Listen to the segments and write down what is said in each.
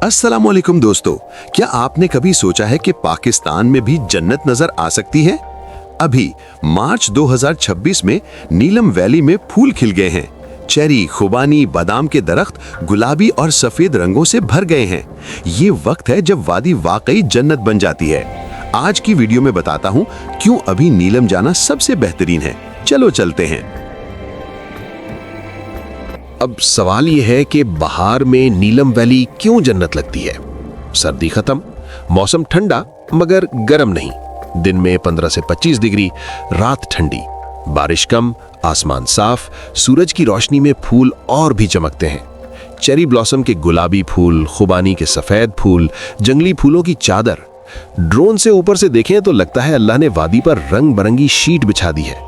अस्सलामुअलैकुम दोस्तों, क्या आपने कभी सोचा है कि पाकिस्तान में भी जन्नत नजर आ सकती है? अभी मार्च 2026 में नीलम वैली में फूल खिल गए हैं। चेरी, खुबानी, बादाम के दरख्त गुलाबी और सफेद रंगों से भर गए हैं। ये वक्त है जब वादी वाकई जन्नत बन जाती है। आज की वीडियो में बताता हूँ क्यों अभी नीलम जाना सबसे बेहतरीन है। चलो चलते हैं। अब सवाल ये है कि बहार में नीलम वैली क्यों जन्नत लगती है? सर्दी खत्म, मौसम ठंडा मगर गर्म नहीं, दिन में 15 से 25 डिग्री, रात ठंडी, बारिश कम, आसमान साफ, सूरज की रोशनी में फूल और भी चमकते हैं। चेरी ब्लॉसम के गुलाबी फूल, खुबानी के सफेद फूल, जंगली फूलों की चादर। ड्रोन से ऊपर से देखें तो लगता है अल्लाह ने वादी पर रंग बरंगी शीट बिछा दी है।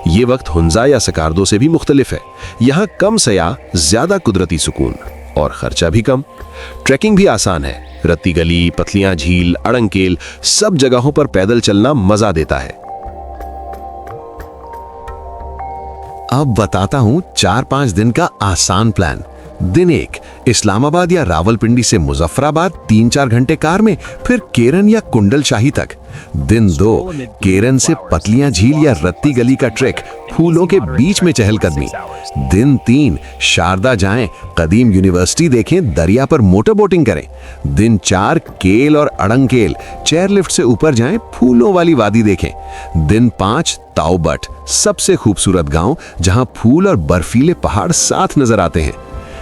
ये वक्त हुंजा या सकारदो से भी मुख्तलिफ है। यहाँ कम सयाह, ज्यादा कुदरती सुकून और खर्चा भी कम। ट्रैकिंग भी आसान है। रत्ती गली, पतलियां झील, अड़ंकेल, सब जगहों पर पैदल चलना मजा देता है। अब बताता हूँ 4-5 दिन का आसान प्लान। दिन 1, इस्लामाबाद या रावलपिंडी से मुजफ्फराबाद 3-4 घंटे कार में, फिर केरन या कुंडल शाही तक। दिन 2, केरन से पतलियां झील या रत्ती गली का ट्रैक, फूलों के बीच में चहलकदमी। दिन 3, शारदा जाएं, कदीम यूनिवर्सिटी देखें, दरिया पर मोटर बोटिंग करें। दिन 4, केल और अड़ंकेल, चेयरलिफ्ट से ऊपर जाएं, फूलों वाली वादी देखें। दिन 5, ताओबट, सबसे खूबसूरत गांव जहां फूल और बर्फीले पहाड़ साथ नजर आते हैं।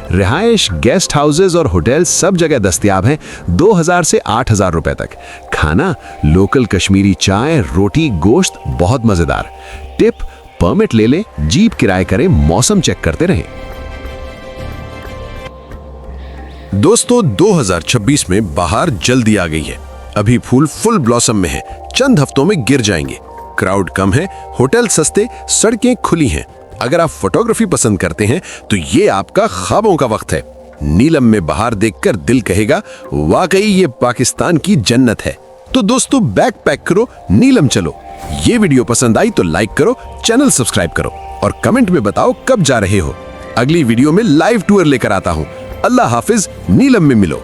रिहाइश, गेस्ट हाउसेज और होटल सब जगह दस्तयाब हैं, 2000 से 8000 रुपए तक। खाना लोकल कश्मीरी चाय, रोटी, गोश्त, बहुत मजेदार। टिप, परमिट ले लें, जीप किराए करें, मौसम चेक करते रहें। दोस्तों, 2026 में बहार जल्दी आ गई है। अभी फूल फुल ब्लॉसम में है, चंद हफ्तों में गिर जाएंगे। क्राउड कम है, होटल सस्ते, सड़कें खुली हैं। अगर आप फोटोग्राफी पसंद करते हैं तो ये आपका ख्वाबों का वक्त है। नीलम में बहार देखकर दिल कहेगा वाकई ये पाकिस्तान की जन्नत है। तो दोस्तों, बैग पैक करो, नीलम चलो। ये वीडियो पसंद आई तो लाइक करो, चैनल सब्सक्राइब करो और कमेंट में बताओ कब जा रहे हो। अगली वीडियो में लाइव टूर लेकर आता हूं। अल्लाह हाफिज, नीलम में मिलो।